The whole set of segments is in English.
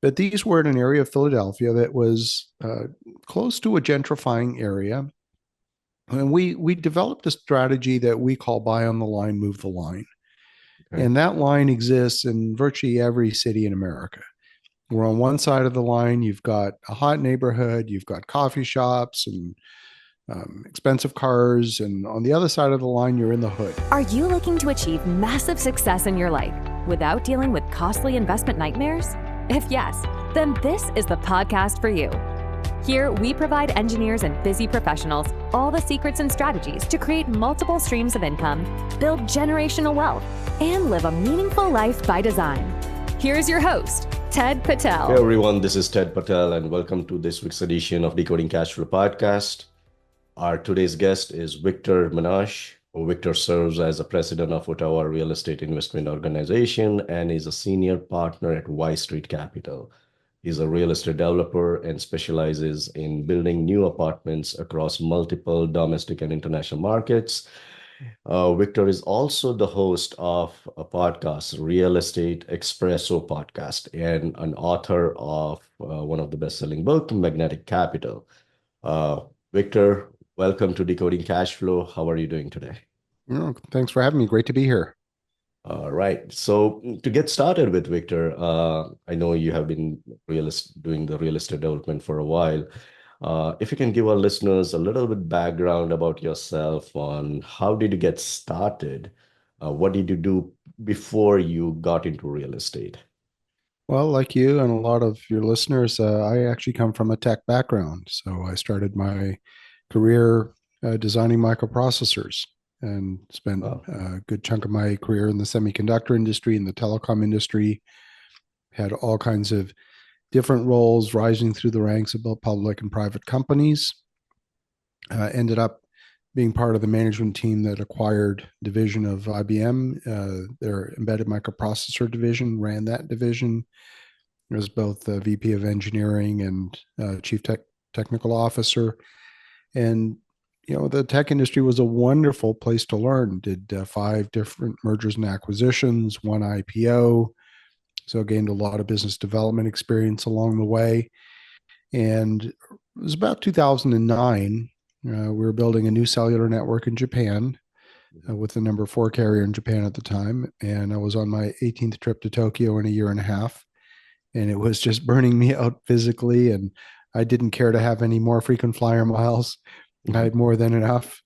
But these were in an area of Philadelphia that was close to a gentrifying area. And we developed a strategy that we call buy on the line, move the line. Okay. And that line exists in virtually every city in America. Where on one side of the line, you've got a hot neighborhood, you've got coffee shops and expensive cars. And on the other side of the line, you're in the hood. Are you looking to achieve massive success in your life without dealing with costly investment nightmares? If yes, then this is the podcast for you. Here, we provide engineers and busy professionals all the secrets and strategies to create multiple streams of income, build generational wealth, and live a meaningful life by design. Here's your host, Ted Patel. Hey everyone, this is Ted Patel, and welcome to this week's edition of Decoding Cashflow Podcast. Our today's guest is Victor Menasce. Victor serves as the president of Ottawa Real Estate Investment Organization and is a senior partner at Y Street Capital. He's a real estate developer and specializes in building new apartments across multiple domestic and international markets. Victor is also the host of a podcast, Real Estate Espresso Podcast, and an author of one of the best-selling books, Magnetic Capital. Victor, welcome to Decoding Cashflow. How are you doing today? Thanks for having me. Great to be here. All right. So to get started with Victor, I know you have been doing the real estate development for a while. If you can give our listeners a little bit background about yourself on how did you get started? What did you do before you got into real estate? Well, like you and a lot of your listeners, I actually come from a tech background. So I started my career designing microprocessors and spent a good chunk of my career in the semiconductor industry and the telecom industry. Had all kinds of different roles rising through the ranks of both public and private companies. Ended up being part of the management team that acquired division of IBM. Their embedded microprocessor division, ran that division. I was both the VP of engineering and chief technical officer. And the tech industry was a wonderful place to learn. Did 5 different mergers and acquisitions, 1 IPO. So gained a lot of business development experience along the way. And it was about 2009. We were building a new cellular network in Japan with the number 4 carrier in Japan at the time. And I was on my 18th trip to Tokyo in a year and a half. And it was just burning me out physically. And I didn't care to have any more frequent flyer miles. I had more than enough.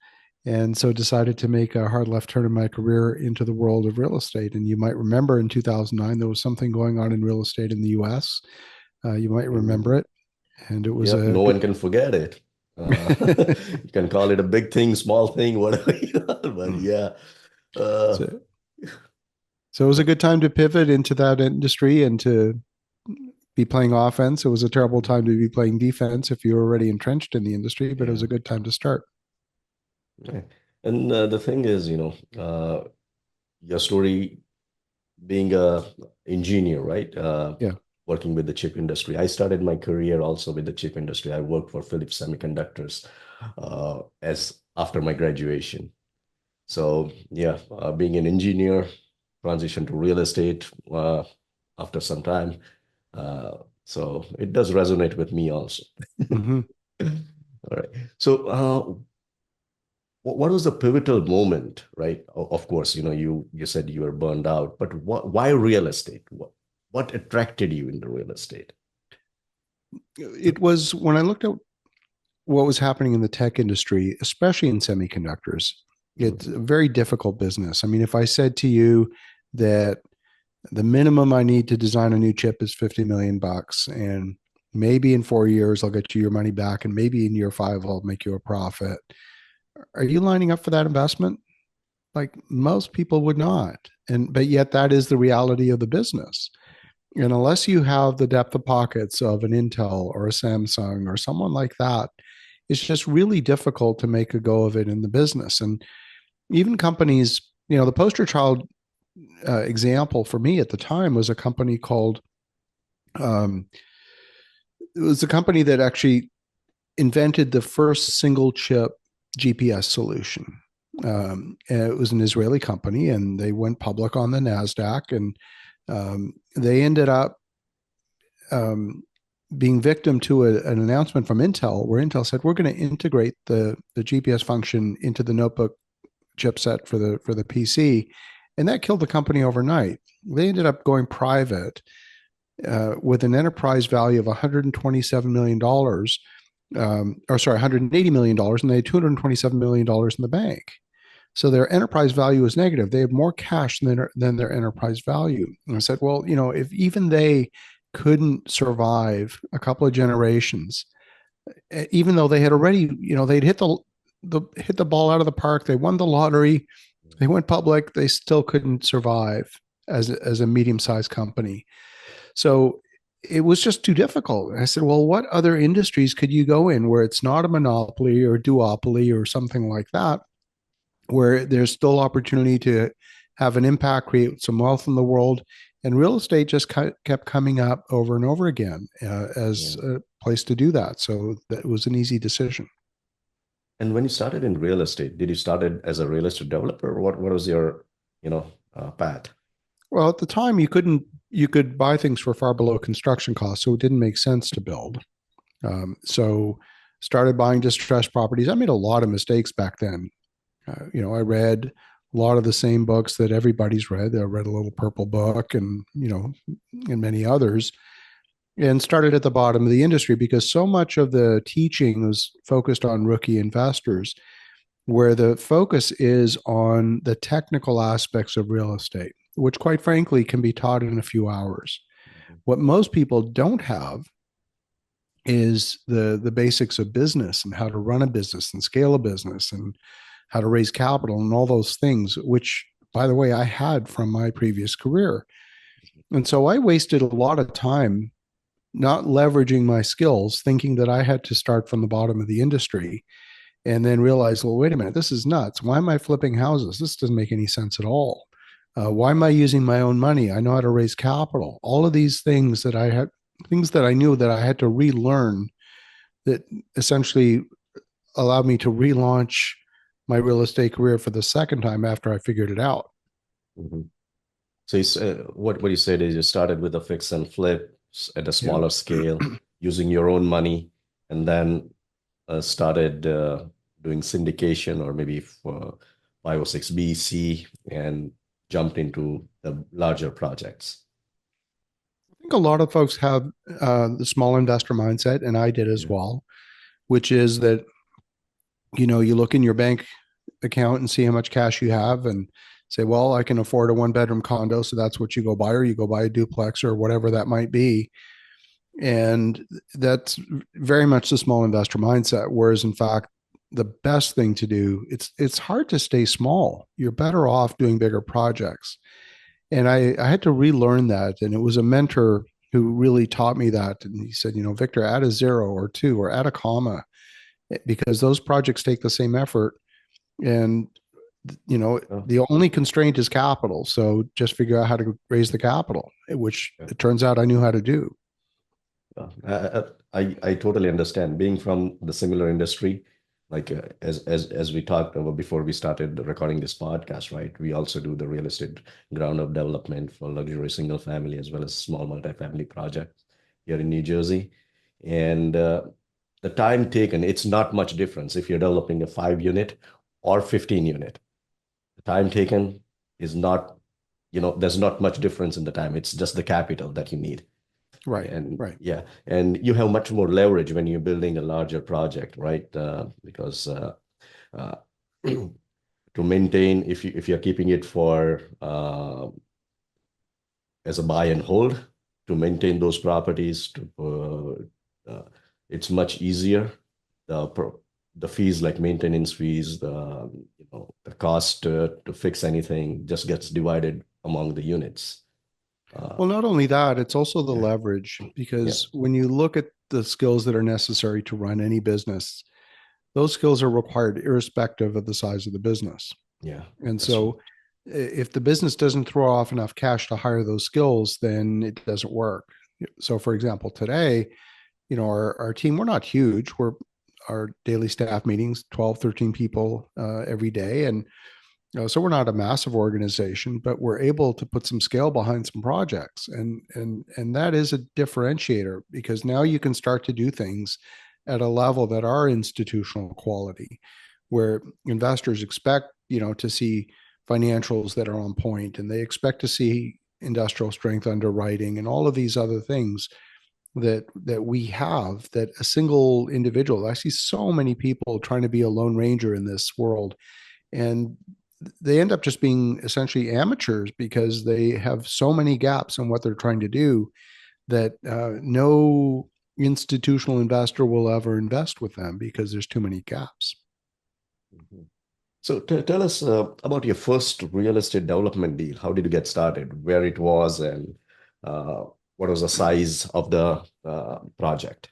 And so decided to make a hard left turn in my career into the world of real estate. And you might remember in 2009, there was something going on in real estate in the US. You might remember it. And it was no one can forget it. You can call it a big thing, small thing, whatever you want, but yeah. So it was a good time to pivot into that industry and to be playing offense. It was a terrible time to be playing defense if you were already entrenched in the industry, but it was a good time to start. Okay. And the thing is, your story being a engineer, right? Working with the chip industry. I started my career also with the chip industry. I worked for Philips Semiconductors as after my graduation. So being an engineer, transition to real estate after some time. So it does resonate with me also. Mm-hmm. All right. So what was the pivotal moment, right? Of course, you said you were burned out, but why real estate? What attracted you into real estate? It was when I looked at what was happening in the tech industry, especially in semiconductors. It's a very difficult business. I mean, if I said to you that the minimum I need to design a new chip is $50 million, and maybe in 4 years I'll get you your money back, and maybe in year 5 I'll make you a profit. Are you lining up for that investment? Like most people would not. But yet that is the reality of the business. And unless you have the depth of pockets of an Intel or a Samsung or someone like that, it's just really difficult to make a go of it in the business. And even companies, the poster child example for me at the time was a company called, it was a company that actually invented the first single chip GPS solution. And it was an Israeli company, and they went public on the NASDAQ, and they ended up being victim to an announcement from Intel, where Intel said, we're going to integrate the GPS function into the notebook chipset for the PC. And that killed the company overnight. They ended up going private with an enterprise value of $127 million, $180 million, and they had $227 million in the bank. So their enterprise value is negative. They have more cash than their enterprise value. And I said, well, if even they couldn't survive a couple of generations, even though they had already, they'd hit the ball out of the park, they won the lottery, they went public, they still couldn't survive as a medium-sized company. So it was just too difficult. And I said, well, what other industries could you go in where it's not a monopoly or duopoly or something like that, where there's still opportunity to have an impact, create some wealth in the world? And real estate just kept coming up over and over again as a place to do that. So that was an easy decision. And when you started in real estate, did you start it as a real estate developer? What was your, path? Well, at the time you could buy things for far below construction costs, so it didn't make sense to build. So started buying distressed properties. I made a lot of mistakes back then. I read a lot of the same books that everybody's read. I read a Little Purple Book and many others, and started at the bottom of the industry because so much of the teaching was focused on rookie investors, where the focus is on the technical aspects of real estate, which quite frankly can be taught in a few hours. What most people don't have is the basics of business and how to run a business and scale a business and how to raise capital and all those things, which, by the way, I had from my previous career. And so I wasted a lot of time not leveraging my skills, thinking that I had to start from the bottom of the industry, and then realize, well, wait a minute, this is nuts. Why am I flipping houses? This doesn't make any sense at all. Why am I using my own money? I know how to raise capital. All of these things that I knew that I had to relearn, that essentially allowed me to relaunch my real estate career for the second time after I figured it out. Mm-hmm. So what you said is you started with a fix and flip at a smaller scale, using your own money, and then started doing syndication, or maybe for 506B, and jumped into the larger projects. I think a lot of folks have the small investor mindset, and I did as well, which is that, you look in your bank account and see how much cash you have and say, well, I can afford a 1-bedroom condo. So that's what you go buy, or you go buy a duplex or whatever that might be. And that's very much the small investor mindset. Whereas in fact, the best thing to do, it's hard to stay small. You're better off doing bigger projects. And I had to relearn that. And it was a mentor who really taught me that. And he said, Victor, add a 0 or 2 or add a comma, because those projects take the same effort. And, the only constraint is capital. So just figure out how to raise the capital, which it turns out I knew how to do. I totally understand. Being from the similar industry, like as we talked about before we started recording this podcast, right? We also do the real estate ground up development for luxury single family as well as small multifamily projects here in New Jersey. And the time taken, it's not much difference if you're developing a 5-unit or 15-unit. The time taken is not, there's not much difference in the time. It's just the capital that you need. Right. And right. Yeah. And you have much more leverage when you're building a larger project, right? Because to maintain, if you're keeping it for as a buy and hold, to maintain those properties, it's much easier. The fees, like maintenance fees, the cost to fix anything just gets divided among the units. Well, not only that, it's also the leverage, because when you look at the skills that are necessary to run any business, those skills are required irrespective of the size of the business. Yeah. And so if the business doesn't throw off enough cash to hire those skills, then it doesn't work. So for example, today, our team, we're not huge. Our daily staff meetings, 12, 13 people every day. And So we're not a massive organization, but we're able to put some scale behind some projects, and that is a differentiator because now you can start to do things at a level that are institutional quality, where investors expect to see financials that are on point, and they expect to see industrial strength underwriting and all of these other things that we have that a single individual. I see so many people trying to be a lone ranger in this world, and they end up just being essentially amateurs because they have so many gaps in what they're trying to do that no institutional investor will ever invest with them because there's too many gaps. Mm-hmm. So tell us about your first real estate development deal. How did you get started? Where it was, and what was the size of the project?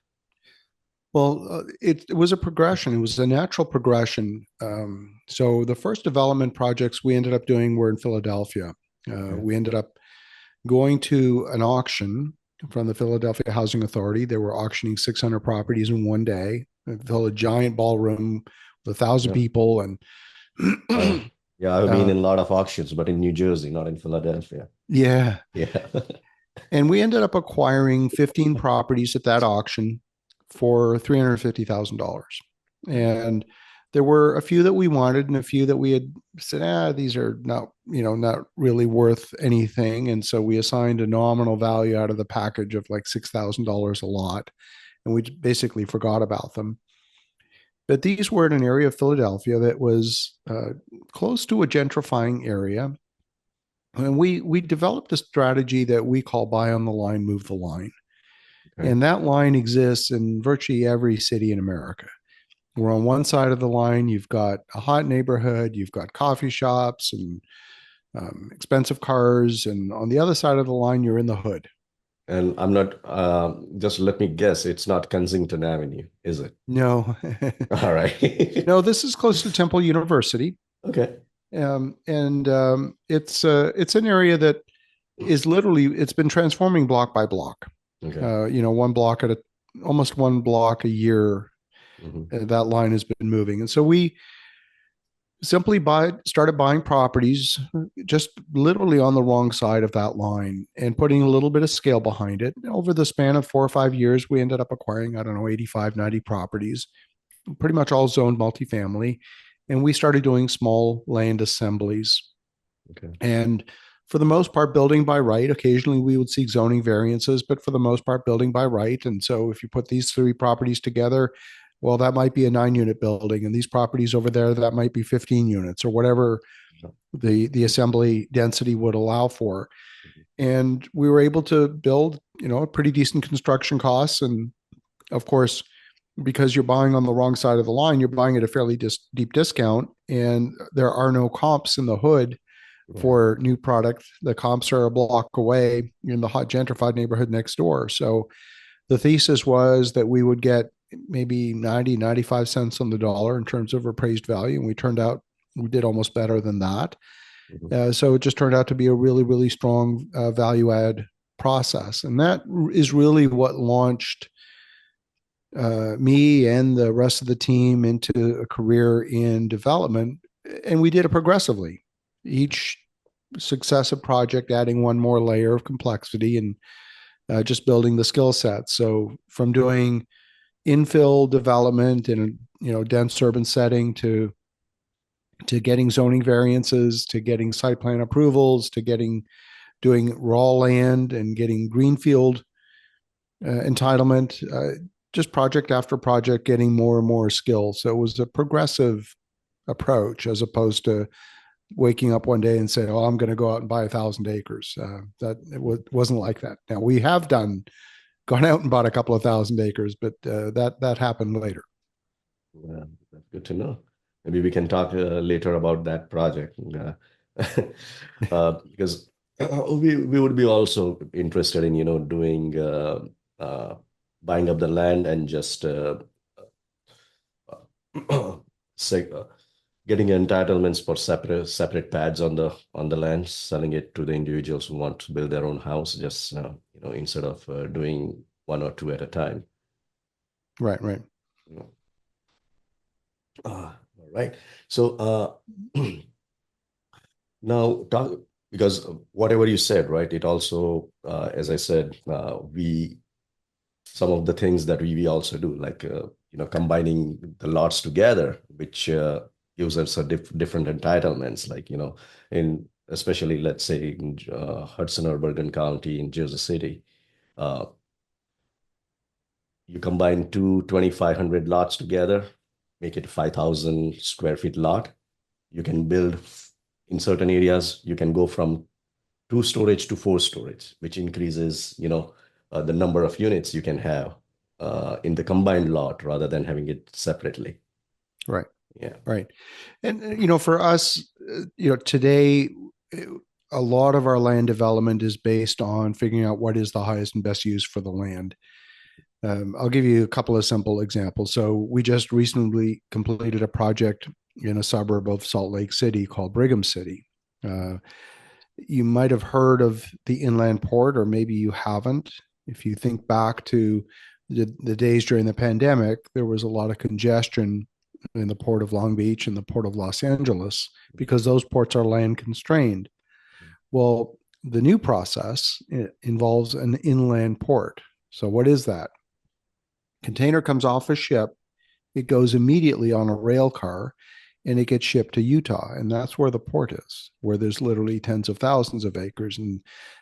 Well, it was a progression. It was a natural progression. So the first development projects we ended up doing were in Philadelphia. Okay. We ended up going to an auction from the Philadelphia Housing Authority. They were auctioning 600 properties in one day. They filled a giant ballroom with 1,000 Yeah. people. And yeah, I've been in a lot of auctions, but in New Jersey, not in Philadelphia. yeah. Yeah. And we ended up acquiring 15 properties at that auction for $350,000. And there were a few that we wanted and a few that we had said, these are not really worth anything. And so we assigned a nominal value out of the package of like $6,000 a lot. And we basically forgot about them. But these were in an area of Philadelphia that was close to a gentrifying area. And we developed a strategy that we call buy on the line, move the line. Okay. And that line exists in virtually every city in America. Where on one side of the line, you've got a hot neighborhood, you've got coffee shops and expensive cars. And on the other side of the line, you're in the hood. And I'm not, just let me guess, it's not Kensington Avenue, is it? No. All right. No, this is close to Temple University. Okay. It's an area that is literally, it's been transforming block by block. Okay. Almost one block a year. Mm-hmm. That line has been moving. And so we simply started buying properties just literally on the wrong side of that line and putting a little bit of scale behind it. Over the span of 4 or 5 years, we ended up acquiring, 85, 90 properties, pretty much all zoned multifamily. And we started doing small land assemblies. Okay. And for the most part, building by right. Occasionally we would seek zoning variances, but for the most part, building by right. And so if you put these 3 properties together, well, that might be a 9-unit building, and these properties over there, that might be 15 units or whatever the assembly density would allow for. And we were able to build, a pretty decent construction costs. And of course, because you're buying on the wrong side of the line, you're buying at a fairly deep discount, and there are no comps in the hood for new product. The comps are a block away in the hot gentrified neighborhood next door. So the thesis was that we would get maybe 90, 95 cents on the dollar in terms of appraised value. And we did almost better than that. So it just turned out to be a really, really strong value add process. And that is really what launched me and the rest of the team into a career in development. And we did it progressively. Each successive project adding one more layer of complexity and just building the skill set. So from doing infill development in a dense urban setting to getting zoning variances, to getting site plan approvals, to doing raw land and getting greenfield entitlement, just project after project, getting more and more skills. So it was a progressive approach as opposed to waking up one day and say, "Oh, I'm going to go out and buy 1,000 acres." It wasn't like that. Now we have gone out and bought a couple of 1,000 acres, but that happened later. Yeah, that's good to know. Maybe we can talk later about that project, because we would be also interested in doing buying up the land and just getting entitlements for separate pads on the land, selling it to the individuals who want to build their own house, just instead of doing 1 or 2 at a time. Right. All right. So Now, because whatever you said, right? It also, as I said, we some of the things that we also do, like combining the lots together, which gives us a different entitlements, like in especially let's say in Hudson or Bergen County in Jersey City, uh, you combine two 2,500 lots together, make it 5,000 square feet lot. You can build in certain areas. You can go from two storage to four storage, which increases, the number of units you can have in the combined lot rather than having it separately. Right. Yeah. Right. And, for us, today, a lot of our land development is based on figuring out what is the highest and best use for the land. I'll give you a couple of simple examples. So we just recently completed a project in a suburb of Salt Lake City called Brigham City. You might have heard of the inland port, or maybe you haven't. If you think back to the days during the pandemic, there was a lot of congestion in the port of Long Beach and the port of Los Angeles because those ports are land constrained. Well, the new process involves an inland port. So what is that? Container comes off a ship, it goes immediately on a rail car, and it gets shipped to Utah. And that's where the port is, where there's literally tens of thousands of acres. And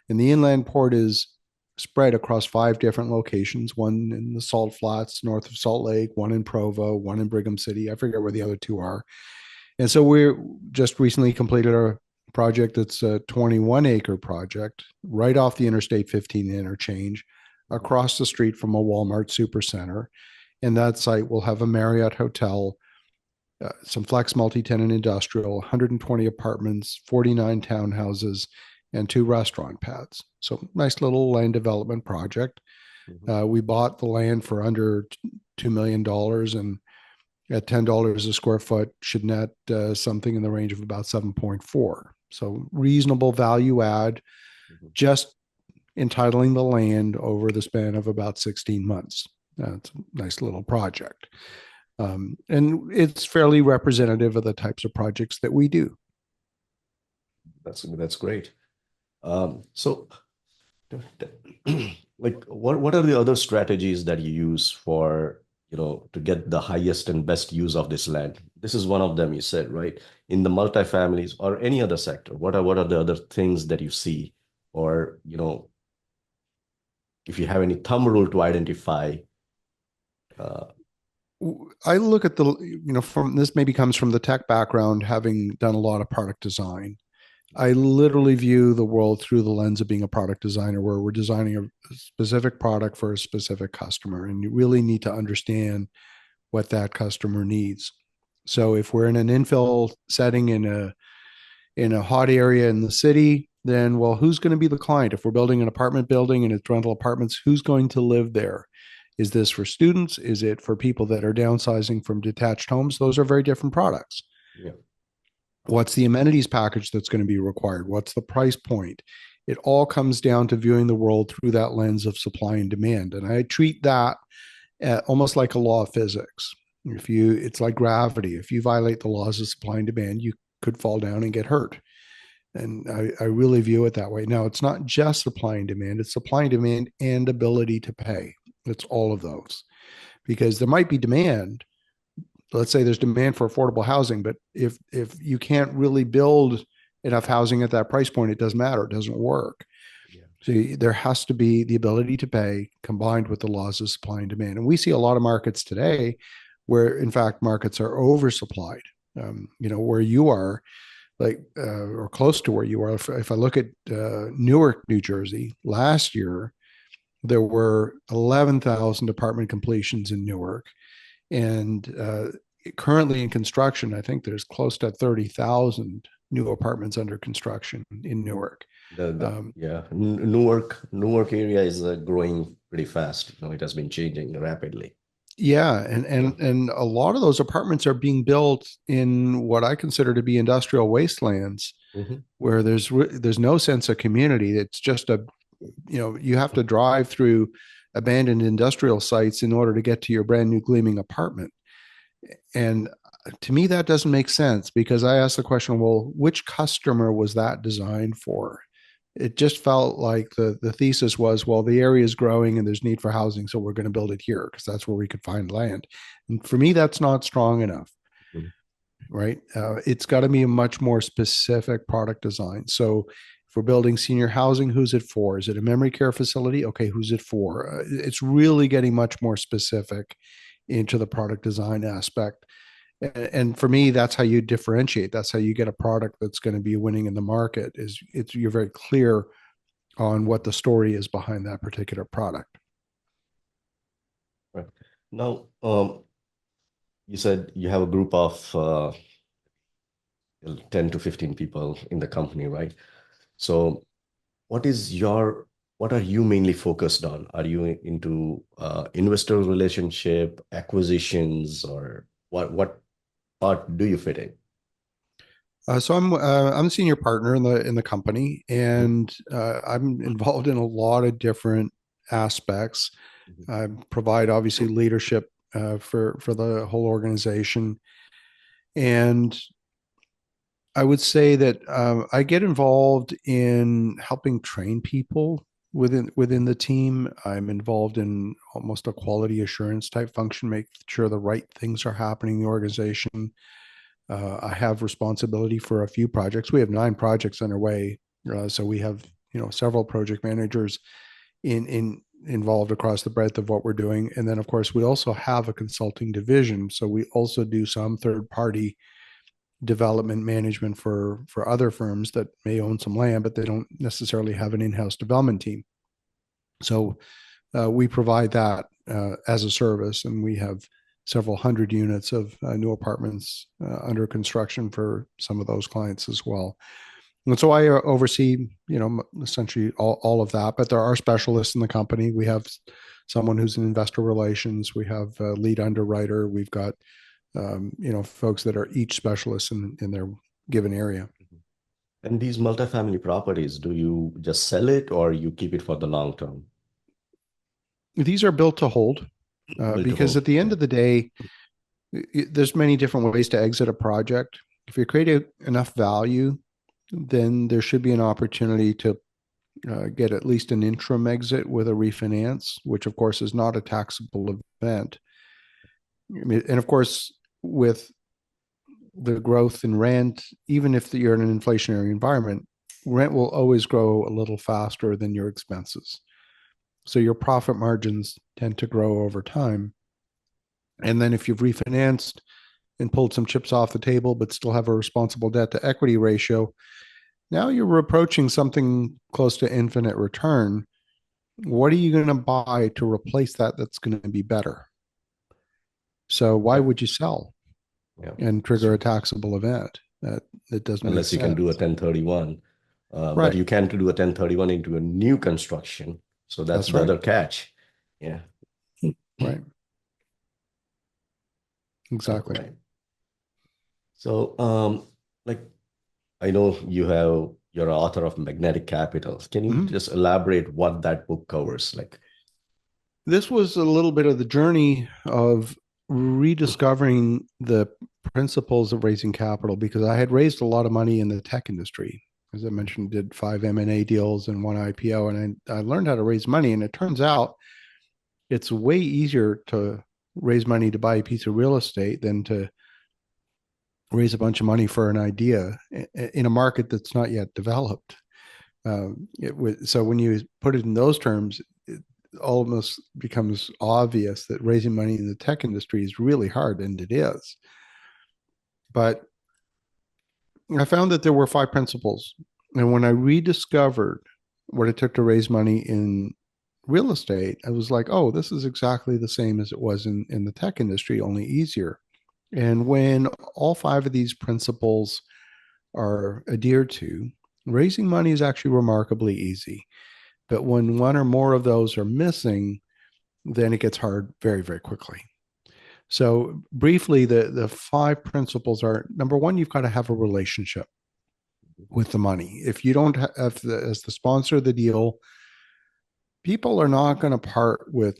the inland port is spread across 5 different locations, one in the Salt Flats north of Salt Lake, one in Provo, one in Brigham City. I forget where the other 2 are. And so we're just recently completed a project that's a 21-acre project right off the Interstate 15 interchange across the street from a Walmart supercenter. And that site will have a Marriott hotel, some flex multi-tenant industrial, 120 apartments, 49 townhouses, and 2 restaurant pads. So nice little land development project. Mm-hmm. We bought the land for under $2 million, and at $10 a square foot should net something in the range of about 7.4. So reasonable value add, just entitling the land over the span of about 16 months. It's a nice little project. And it's fairly representative of the types of projects that we do. That's great. So like what are the other strategies that you use for, to get the highest and best use of this land? This is one of them, you said, right? In the multifamilies or any other sector, what are the other things that you see? Or, if you have any thumb rule to identify. I look at from this maybe comes from the tech background, having done a lot of product design. I literally view the world through the lens of being a product designer, where we're designing a specific product for a specific customer, and you really need to understand what that customer needs. So if we're in an infill setting in a hot area in the city, then, well, who's going to be the client? If we're building an apartment building and it's rental apartments, who's going to live there? Is this for students? Is it for people that are downsizing from detached homes? Those are very different products. Yeah. What's the amenities package that's going to be required? What's the price point? It all comes down to viewing the world through that lens of supply and demand. And I treat that almost like a law of physics. It's like gravity. If you violate the laws of supply and demand, you could fall down and get hurt. And I really view it that way. Now, it's not just supply and demand, it's supply and demand and ability to pay. It's all of those, because there might be demand. Let's say there's demand for affordable housing, but if you can't really build enough housing at that price point, it doesn't matter. It doesn't work. Yeah. So there has to be the ability to pay combined with the laws of supply and demand. And we see a lot of markets today where, in fact, markets are oversupplied. Where you are, or close to where you are. If I look at Newark, New Jersey, last year, there were 11,000 apartment completions in Newark. And currently in construction, I think there's close to 30,000 new apartments under construction in Newark. Newark area is growing pretty fast. It has been changing rapidly. Yeah, and a lot of those apartments are being built in what I consider to be industrial wastelands, mm-hmm. where there's no sense of community. It's just you have to drive through abandoned industrial sites in order to get to your brand new gleaming apartment. And to me, that doesn't make sense because I asked the question, well, which customer was that designed for? It just felt like the thesis was, well, the area is growing and there's need for housing, so we're going to build it here because that's where we could find land. And for me, that's not strong enough, right? It's got to be a much more specific product design. So if we're building senior housing, who's it for? Is it a memory care facility? Okay, who's it for? It's really getting much more specific into the product design aspect. And for me, that's how you differentiate. That's how you get a product that's going to be winning in the market. You're very clear on what the story is behind that particular product. Right. Now, you said you have a group of 10 to 15 people in the company, right? So what are you mainly focused on? Are you into investor relationship, acquisitions, or what part do you fit in? So I'm a senior partner in the company, and I'm involved in a lot of different aspects. I provide obviously leadership for the whole organization, and I would say that I get involved in helping train people within the team. I'm involved in almost a quality assurance type function, making sure the right things are happening in the organization. I have responsibility for a few projects. We have 9 projects underway, so we have several project managers involved across the breadth of what we're doing. And then, of course, we also have a consulting division, so we also do some third party development management for other firms that may own some land, but they don't necessarily have an in-house development team. So we provide that as a service, and we have several hundred units of new apartments under construction for some of those clients as well. And so I oversee, essentially all of that, but there are specialists in the company. We have someone who's in investor relations. We have a lead underwriter. We've got, folks that are each specialists in their given area. And these multifamily properties, do you just sell it or you keep it for the long term? These are built to hold. Because at the end of the day, there's many different ways to exit a project. If you create enough value, then there should be an opportunity to get at least an interim exit with a refinance, which of course is not a taxable event. And of course, with the growth in rent, even if you're in an inflationary environment, rent will always grow a little faster than your expenses. So your profit margins tend to grow over time. And then if you've refinanced and pulled some chips off the table, but still have a responsible debt to equity ratio, now you're approaching something close to infinite return. What are you going to buy to replace that that's going to be better? So why would you sell and trigger a taxable event? That doesn't make sense. Unless you can do a 1031. But you can't do a 1031 into a new construction. So that's the other catch. Yeah. Right. Exactly. Right. So, I know you're an author of Magnetic Capital. Can you just elaborate what that book covers? This was a little bit of the journey of rediscovering the principles of raising capital, because I had raised a lot of money in the tech industry. As I mentioned, did 5 M&A deals and 1 IPO, and I learned how to raise money. And it turns out it's way easier to raise money to buy a piece of real estate than to raise a bunch of money for an idea in a market that's not yet developed. So when you put it in those terms, it almost becomes obvious that raising money in the tech industry is really hard, and it is. But I found that there were 5 principles. And when I rediscovered what it took to raise money in real estate, I was like, oh, this is exactly the same as it was in the tech industry, only easier. And when all 5 of these principles are adhered to, raising money is actually remarkably easy. But when one or more of those are missing, then it gets hard very, very quickly. So briefly, the 5 principles are: number 1, you've got to have a relationship with the money. If you don't have, as the sponsor of the deal, people are not going to part with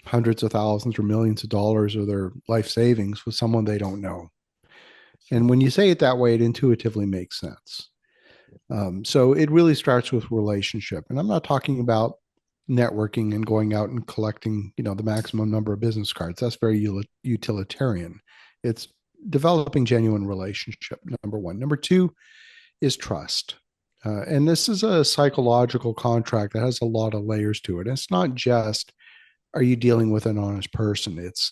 hundreds of thousands or millions of dollars of their life savings with someone they don't know. And when you say it that way, it intuitively makes sense. So it really starts with relationship. And I'm not talking about networking and going out and collecting, the maximum number of business cards. That's very utilitarian. It's developing genuine relationship, number one. Number two is trust. And this is a psychological contract that has a lot of layers to it. It's not just, are you dealing with an honest person? It's,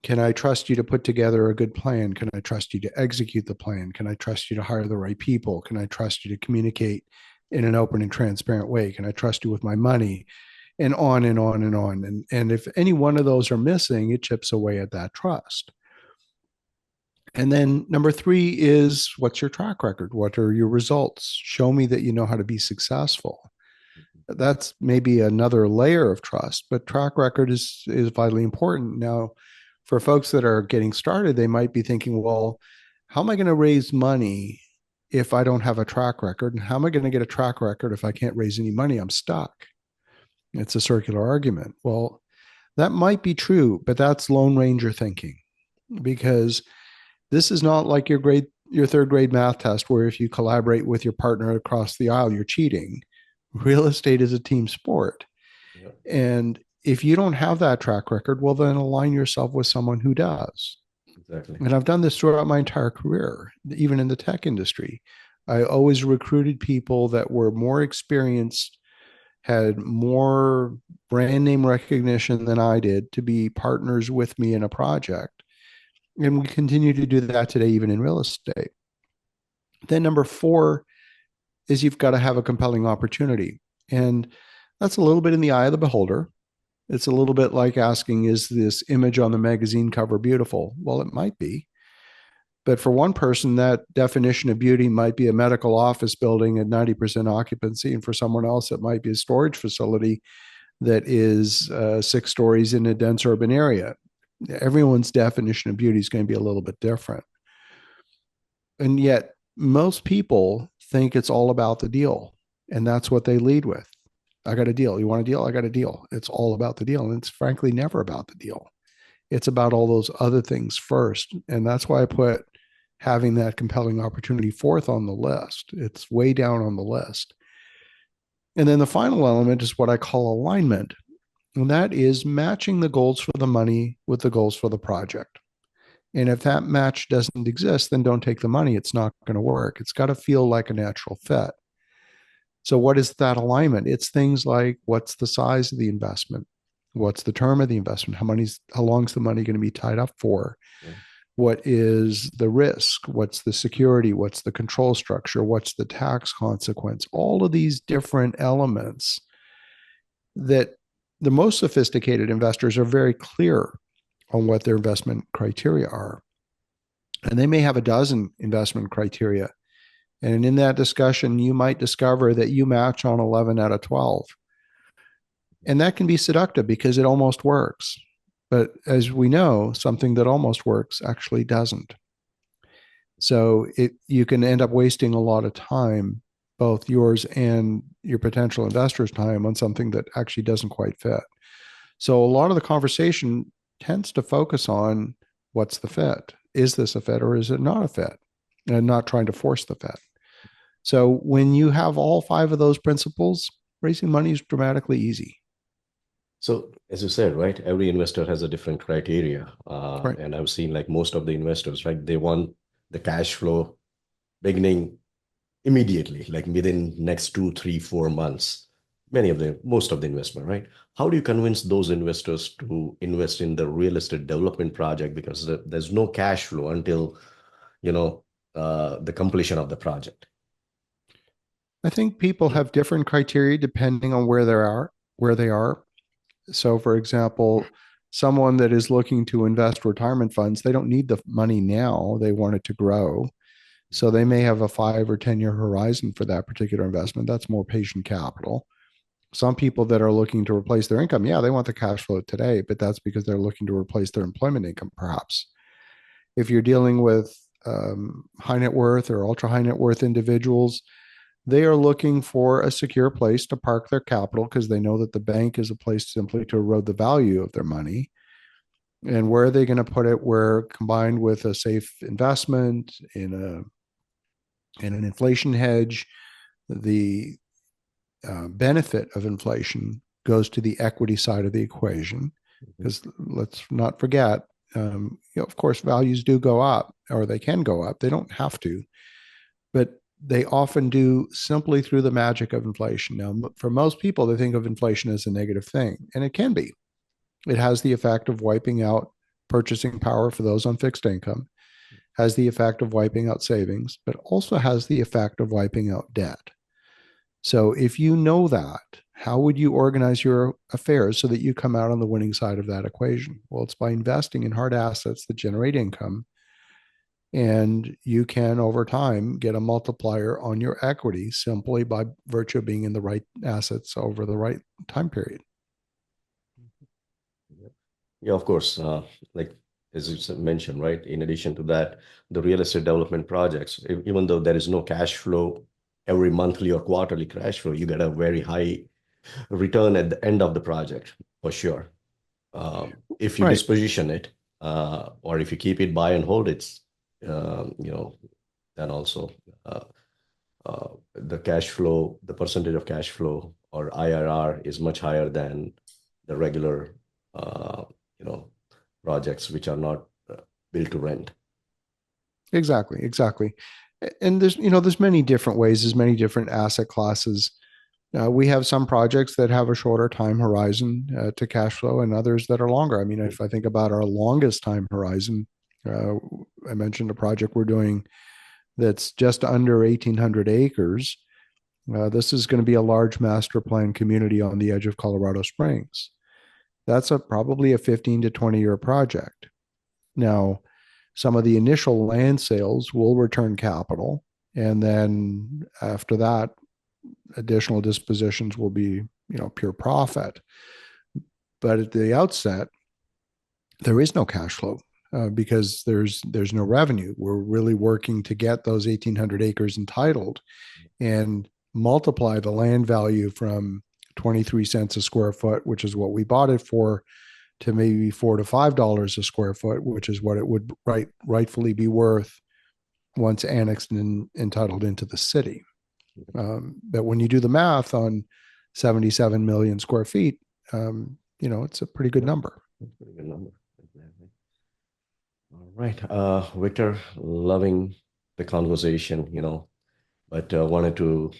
can I trust you to put together a good plan? Can I trust you to execute the plan? Can I trust you to hire the right people? Can I trust you to communicate in an open and transparent way? Can I trust you with my money? And on and on and on. And if any one of those are missing, it chips away at that trust. And then number three is, what's your track record? What are your results? Show me that you know how to be successful. That's maybe another layer of trust, but track record is vitally important. Now, for folks that are getting started, they might be thinking, well, how am I going to raise money if I don't have a track record? And how am I going to get a track record if I can't raise any money? I'm stuck. It's a circular argument. Well, that might be true, but that's Lone Ranger thinking, because this is not like your third grade math test where if you collaborate with your partner across the aisle, you're cheating. Real estate is a team sport. Yep. And if you don't have that track record, well, then align yourself with someone who does. Exactly. And I've done this throughout my entire career, even in the tech industry. I always recruited people that were more experienced, had more brand name recognition than I did, to be partners with me in a project. And we continue to do that today, even in real estate. Then number four is, you've got to have a compelling opportunity. And that's a little bit in the eye of the beholder. It's a little bit like asking, is this image on the magazine cover beautiful? Well, it might be. But for one person, that definition of beauty might be a medical office building at 90% occupancy. And for someone else, it might be a storage facility that is 6 stories in a dense urban area. Everyone's definition of beauty is going to be a little bit different. And yet most people think it's all about the deal. And that's what they lead with. I got a deal. You want a deal? I got a deal. It's all about the deal. And it's frankly never about the deal. It's about all those other things first. And that's why I put having that compelling opportunity fourth on the list. It's way down on the list. And then the final element is what I call alignment. And that is matching the goals for the money with the goals for the project. And if that match doesn't exist, then don't take the money. It's not going to work. It's got to feel like a natural fit. So what is that alignment? It's things like, what's the size of the investment? What's the term of the investment? How long is the money going to be tied up for? Yeah. What is the risk? What's the security? What's the control structure? What's the tax consequence? All of these different elements that the most sophisticated investors are very clear on what their investment criteria are. And they may have a dozen investment criteria. And in that discussion, you might discover that you match on 11 out of 12. And that can be seductive because it almost works. But as we know, something that almost works actually doesn't. So you can end up wasting a lot of time, both yours and your potential investor's time, on something that actually doesn't quite fit. So a lot of the conversation tends to focus on, what's the fit? Is this a fit or is it not a fit? And not trying to force the fit. So when you have all 5 of those principles, raising money is dramatically easy. So as you said, right, every investor has a different criteria. Right. And I've seen like most of the investors, right, they want the cash flow beginning immediately, like within next 2, 3, 4 months. Most of the investment, right? How do you convince those investors to invest in the real estate development project? Because there's no cash flow until, the completion of the project. I think people have different criteria depending on where they are. So for example, someone that is looking to invest retirement funds, they don't need the money now. They want it to grow. So they may have a 5 or 10-year horizon for that particular investment. That's more patient capital. Some people that are looking to replace their income, yeah, they want the cash flow today, but that's because they're looking to replace their employment income, perhaps. If you're dealing with high net worth or ultra high net worth individuals, they are looking for a secure place to park their capital because they know that the bank is a place simply to erode the value of their money. And where are they going to put it? Where, combined with a safe investment in an inflation hedge, the benefit of inflation goes to the equity side of the equation. Because let's not forget, of course, values do go up, or they can go up. They don't have to, but they often do simply through the magic of inflation. Now, for most people, they think of inflation as a negative thing, and it can be. It has the effect of wiping out purchasing power for those on fixed income, has the effect of wiping out savings, but also has the effect of wiping out debt. So if you know that, how would you organize your affairs so that you come out on the winning side of that equation? Well, it's by investing in hard assets that generate income. And you can, over time, get a multiplier on your equity simply by virtue of being in the right assets over the right time period. Yeah, of course. Like as you mentioned, right? In addition to that, the real estate development projects, even though there is no cash flow every monthly or quarterly cash flow, you get a very high return at the end of the project for sure. If you disposition it, or if you keep it, buy and hold it, then also the cash flow, the percentage of cash flow or IRR is much higher than the regular, projects which are not built to rent. Exactly. And there's many different ways, there's many different asset classes. We have some projects that have a shorter time horizon to cash flow and others that are longer. I mean, if I think about our longest time horizon, I mentioned a project we're doing that's just under 1,800 acres. This is going to be a large master plan community on the edge of Colorado Springs. That's probably a 15 to 20 year project. Now, some of the initial land sales will return capital. And then after that, additional dispositions will be, pure profit. But at the outset, there is no cash flow because there's no revenue. We're really working to get those 1,800 acres entitled and multiply the land value from 23 cents a square foot, which is what we bought it for, to maybe $4 to $5 a square foot, which is what it would rightfully be worth once annexed and entitled into the city. But when you do the math on 77 million square feet, it's a pretty good number. Pretty good number. All right. Victor, loving the conversation, but wanted to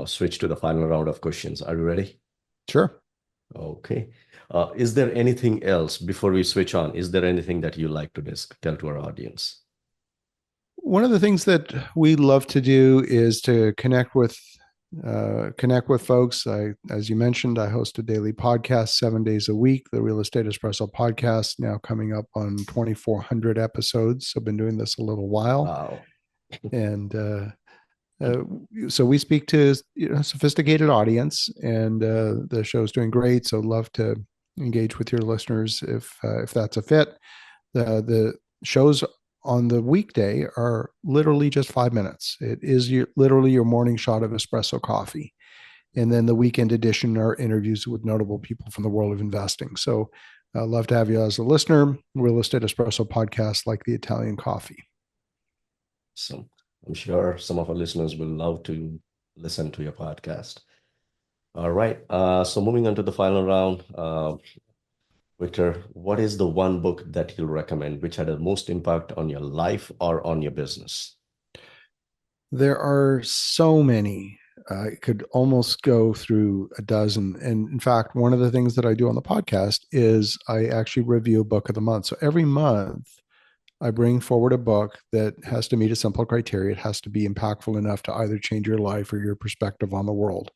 switch to the final round of questions. Are you ready? Sure. Okay. Is there anything else before we switch on? Is there anything that you like to tell to our audience? One of the things that we love to do is to connect with folks. As you mentioned, I host a daily podcast 7 days a week, the Real Estate Espresso Podcast, now coming up on 2,400 episodes. I've been doing this a little while. Wow. And so we speak to a sophisticated audience, and the show's doing great. So love to engage with your listeners if that's a fit. The shows on the weekday are literally just 5 minutes. It is literally your morning shot of espresso coffee. And then the weekend edition are interviews with notable people from the world of investing. So I'd love to have you as a listener. Real Estate Espresso Podcast, like the Italian coffee. So I'm sure some of our listeners will love to listen to your podcast. All right. So moving on to the final round, Victor, what is the one book that you'll recommend which had the most impact on your life or on your business? There are so many. I could almost go through a dozen. And in fact, one of the things that I do on the podcast is I actually review a book of the month. So every month, I bring forward a book that has to meet a simple criteria. It has to be impactful enough to either change your life or your perspective on the world.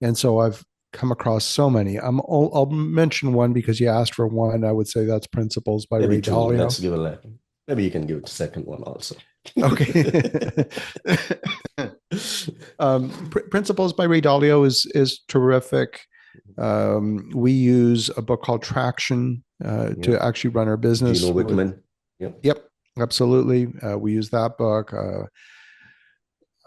And so I've come across so many. I'll mention one because you asked for one. I would say that's Principles by Ray Dalio. Let's give a maybe you can give it a second one also. Okay. Principles by Ray Dalio is terrific. We use a book called Traction to actually run our business. Do you know Whitman? Yep, absolutely. We use that book.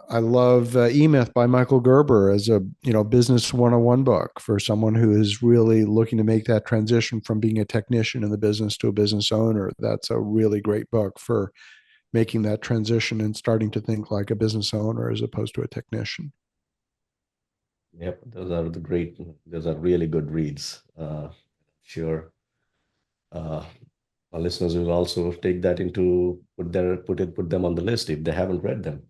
I love E-Myth by Michael Gerber as a business 101 book for someone who is really looking to make that transition from being a technician in the business to a business owner. That's a really great book for making that transition and starting to think like a business owner as opposed to a technician. Yep, those are really good reads. Sure. Uh, our listeners will also take that into put them on the list if they haven't read them.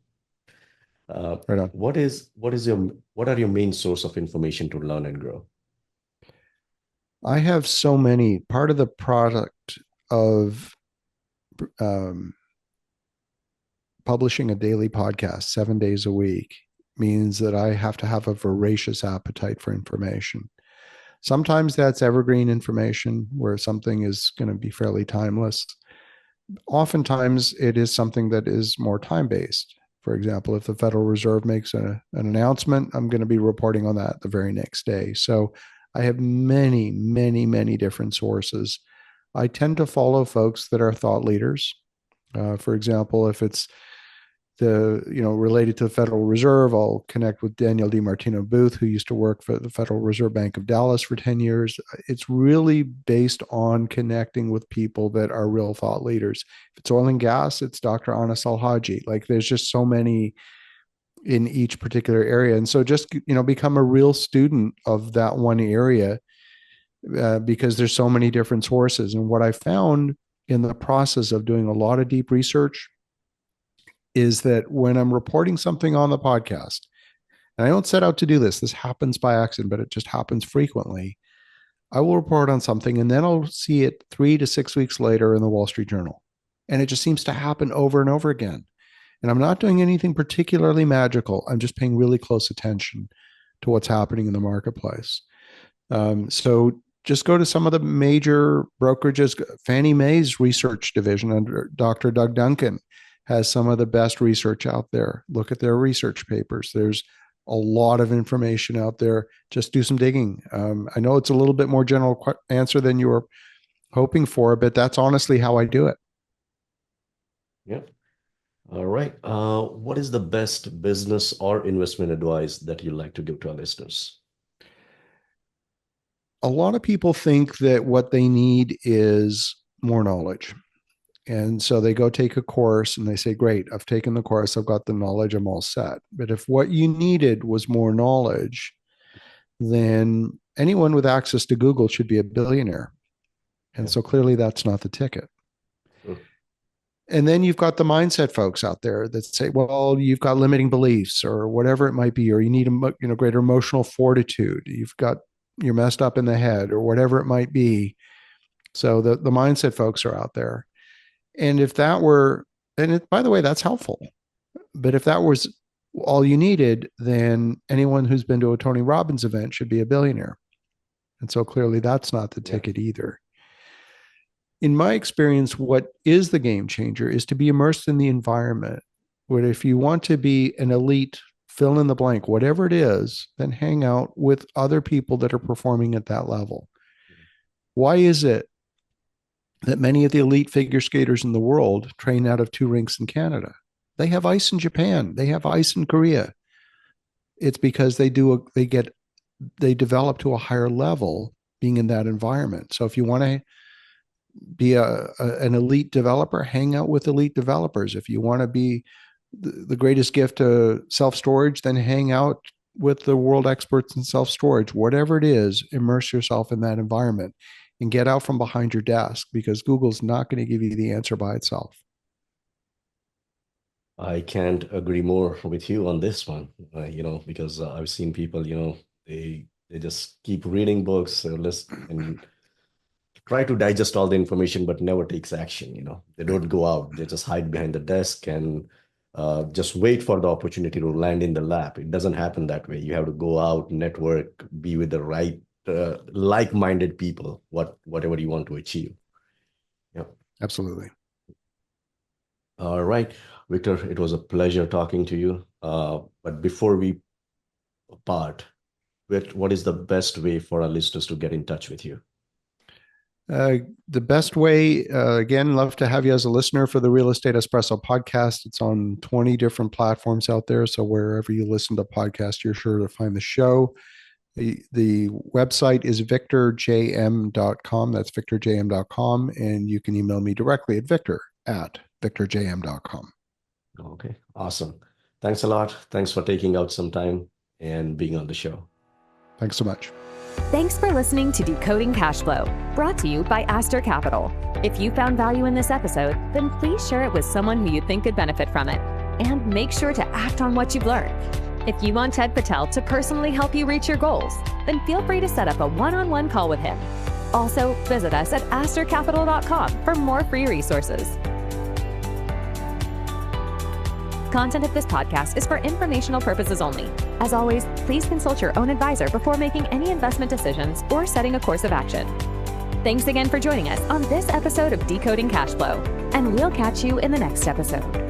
Right on. What are your main source of information to learn and grow? I have so many. Part of the product of um, publishing a daily podcast 7 days a week means that I have to have a voracious appetite for information. Sometimes that's evergreen information where something is going to be fairly timeless. Oftentimes it is something that is more time-based. For example, if the Federal Reserve makes an announcement, I'm going to be reporting on that the very next day. So I have many, many, many different sources. I tend to follow folks that are thought leaders. For example, if it's related to the Federal Reserve, I'll connect with Daniel DiMartino Booth, who used to work for the Federal Reserve Bank of Dallas for 10 years. It's really based on connecting with people that are real thought leaders. If it's oil and gas, it's Dr. Anas Alhaji. Like there's just so many in each particular area. And so just, become a real student of that one area because there's so many different sources. And what I found in the process of doing a lot of deep research is that when I'm reporting something on the podcast, and I don't set out to do this happens by accident, but it just happens frequently. I will report on something and then I'll see it 3 to 6 weeks later in the Wall Street Journal. And it just seems to happen over and over again. And I'm not doing anything particularly magical. I'm just paying really close attention to what's happening in the marketplace. So just go to some of the major brokerages. Fannie Mae's research division under Dr. Doug Duncan has some of the best research out there. Look at their research papers. There's a lot of information out there. Just do some digging. I know it's a little bit more general answer than you were hoping for, but that's honestly how I do it. Yeah. All right. What is the best business or investment advice that you like to give to our listeners? A lot of people think that what they need is more knowledge. And so they go take a course and they say, great, I've taken the course, I've got the knowledge, I'm all set. But if what you needed was more knowledge, then anyone with access to Google should be a billionaire. And so clearly that's not the ticket. Sure. And then you've got the mindset folks out there that say, well, you've got limiting beliefs or whatever it might be, or you need greater emotional fortitude. You're messed up in the head or whatever it might be. So the mindset folks are out there. And if that were, by the way, that's helpful. But if that was all you needed, then anyone who's been to a Tony Robbins event should be a billionaire. And so clearly that's not the ticket either. In my experience, what is the game changer is to be immersed in the environment. Where if you want to be an elite, fill in the blank, whatever it is, then hang out with other people that are performing at that level. Why is it that many of the elite figure skaters in the world train out of 2 rinks in Canada? They have ice in Japan. They have ice in Korea. It's because they develop to a higher level being in that environment. So if you want to be an elite developer, hang out with elite developers. If you want to be the greatest gift to self-storage, then hang out with the world experts in self-storage. Whatever it is, immerse yourself in that environment and get out from behind your desk because Google's not going to give you the answer by itself. I can't agree more with you on this one, because I've seen people, they just keep reading books and try to digest all the information, but never takes action. They don't go out. They just hide behind the desk and just wait for the opportunity to land in the lap. It doesn't happen that way. You have to go out, network, be with the right like-minded people, whatever you want to achieve. Yeah, absolutely. All right, Victor, it was a pleasure talking to you. But before we part, what is the best way for our listeners to get in touch with you? The best way, again, love to have you as a listener for the Real Estate Espresso podcast. It's on 20 different platforms out there. So wherever you listen to podcasts, you're sure to find the show. The website is victorjm.com. That's victorjm.com. And you can email me directly at victor@victorjm.com. Okay, awesome. Thanks a lot. Thanks for taking out some time and being on the show. Thanks so much. Thanks for listening to Decoding Cash Flow, brought to you by Aster Capital. If you found value in this episode, then please share it with someone who you think could benefit from it. And make sure to act on what you've learned. If you want Ted Patel to personally help you reach your goals, then feel free to set up a one-on-one call with him. Also, visit us at astercapital.com for more free resources. Content of this podcast is for informational purposes only. As always, please consult your own advisor before making any investment decisions or setting a course of action. Thanks again for joining us on this episode of Decoding Cash Flow, and we'll catch you in the next episode.